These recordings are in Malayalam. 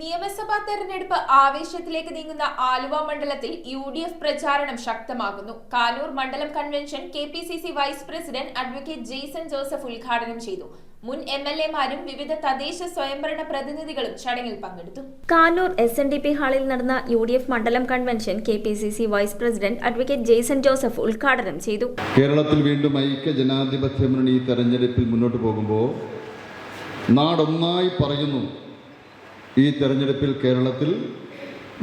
നിയമസഭാ തെരഞ്ഞെടുപ്പ് ആവേശത്തിലേക്ക് നീങ്ങുന്ന ആലുവ മണ്ഡലത്തിൽ UDF പ്രചാരണം ശക്തമാകുന്നു. കാനൂർ മണ്ഡലം convention KPCC vice president advocate Jaison Joseph ഉദ്ഘാടനം ചെയ്തു. മുൻ MLA-മാരും വിവിധ തദ്ദേശ സ്വയംഭരണ പ്രതിനിധികളും ചടങ്ങിൽ പങ്കെടുത്തു. കാനൂർ SNDP ഹാളിൽ നടന്ന UDF മണ്ഡലം convention KPCC vice president advocate Jaison Joseph ഉദ്ഘാടനം ചെയ്തു. കേരളത്തിൽ വീണ്ടും ഐക്യ ജനാധിപത്യ മുന്നണി തെരഞ്ഞെടുപ്പിൽ മുന്നോട്ട് പോകുമ്പോൾ നാടൊന്നായി പറയുന്നു, ഈ തെരഞ്ഞെടുപ്പിൽ കേരളത്തിൽ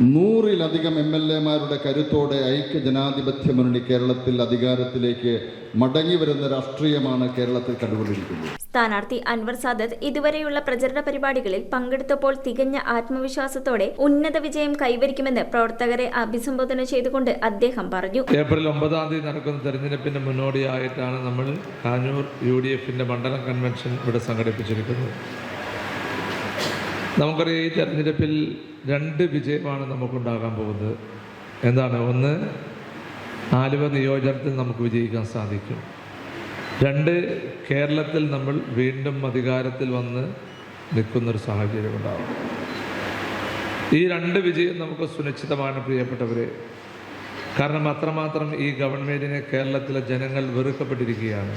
100-ലധികം MLA-മാരുടെ കരുത്തോടെ ഐക്യ ജനാധിപത്യ മുന്നണി കേരളത്തിൽ അധികാരത്തിലേക്ക് മടങ്ങി വരുന്ന രാഷ്ട്രീയമാണ് കേരളത്തിൽ കണ്ടുകൊണ്ടിരിക്കുന്നത്. സ്ഥാനാർത്ഥി അൻവർ സാദത്ത് ഇതുവരെയുള്ള പ്രചരണ പരിപാടികളിൽ പങ്കെടുത്തപ്പോൾ തികഞ്ഞ ആത്മവിശ്വാസത്തോടെ ഉന്നത വിജയം കൈവരിക്കുമെന്ന് പ്രവർത്തകരെ അഭിസംബോധന ചെയ്തുകൊണ്ട് അദ്ദേഹം പറഞ്ഞു. ഏപ്രിൽ 9-ാം തീയതി നടക്കുന്ന തെരഞ്ഞെടുപ്പിന്റെ മുന്നോടിയായിട്ടാണ് നമ്മൾ കാനൂർ UDF-ന്റെ മണ്ഡലം കൺവെൻഷൻ ഇവിടെ സംഘടിപ്പിച്ചിരിക്കുന്നത്. നമുക്കറിയാം, ഈ തെരഞ്ഞെടുപ്പിൽ 2 വിജയമാണ് നമുക്കുണ്ടാകാൻ പോകുന്നത്. എന്താണ്? ഒന്ന്, ആലുവ നിയോജകത്തിൽ നമുക്ക് വിജയിക്കാൻ സാധിക്കും. 2, കേരളത്തിൽ നമ്മൾ വീണ്ടും അധികാരത്തിൽ വന്ന് നിൽക്കുന്നൊരു സാഹചര്യം ഉണ്ടാകും. ഈ 2 വിജയം നമുക്ക് സുനിശ്ചിതമാണ് പ്രിയപ്പെട്ടവരെ. കാരണം അത്രമാത്രം ഈ ഗവൺമെൻറ്റിനെ കേരളത്തിലെ ജനങ്ങൾ വെറുക്കപ്പെട്ടിരിക്കുകയാണ്.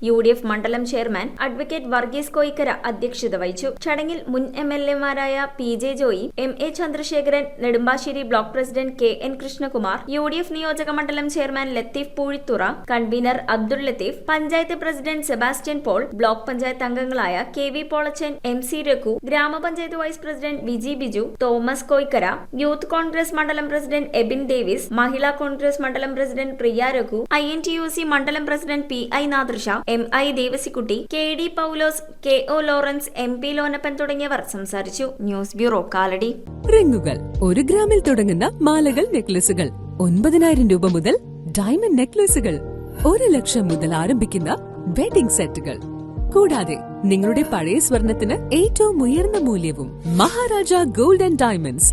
UDF മണ്ഡലം ചെയർമാൻ അഡ്വക്കേറ്റ് വർഗീസ് കോയിക്കര അധ്യക്ഷത വഹിച്ചു. ചടങ്ങിൽ മുൻ MLA-മാരായ PJ Joy, MA Chandrasekharan, Nedumbassery block president KN Krishnakumar, UDF നിയോജക മണ്ഡലം chairman Latheef Poozhithura, convener Abdul Latheef, panchayat president Sebastian Paul, block panchayat അംഗങ്ങളായ KV Polachan, MC Raghu, grama panchayat vice president Viji Biju, Thomas Koikkara, youth Congress മണ്ഡലം പ്രസിഡന്റ് എബിൻ ഡേവിസ്, മഹിളാ കോൺഗ്രസ് മണ്ഡലം പ്രസിഡന്റ് പ്രിയ രഘു, INTUC മണ്ഡലം president PI Nadirsha, MI Devasikutty, KD Paulose, KO Lawrence, MP Lonappan തുടങ്ങിയവർ സംസാരിച്ചു. News bureau, Kalady. റിങ്ങുകൾ 1 ഗ്രാമിൽ തുടങ്ങുന്ന മാലകൾ, നെക്ലസുകൾ 9,000 രൂപ മുതൽ ഡയമണ്ട് നെക്ലസുകൾ 1 ലക്ഷം മുതൽ ആരംഭിക്കുന്ന വെഡിംഗ് സെറ്റുകൾ. കൂടാതെ നിങ്ങളുടെ പഴയ സ്വർണത്തിന് ഏറ്റവും ഉയർന്ന മൂല്യവും. Maharaja gold and diamonds,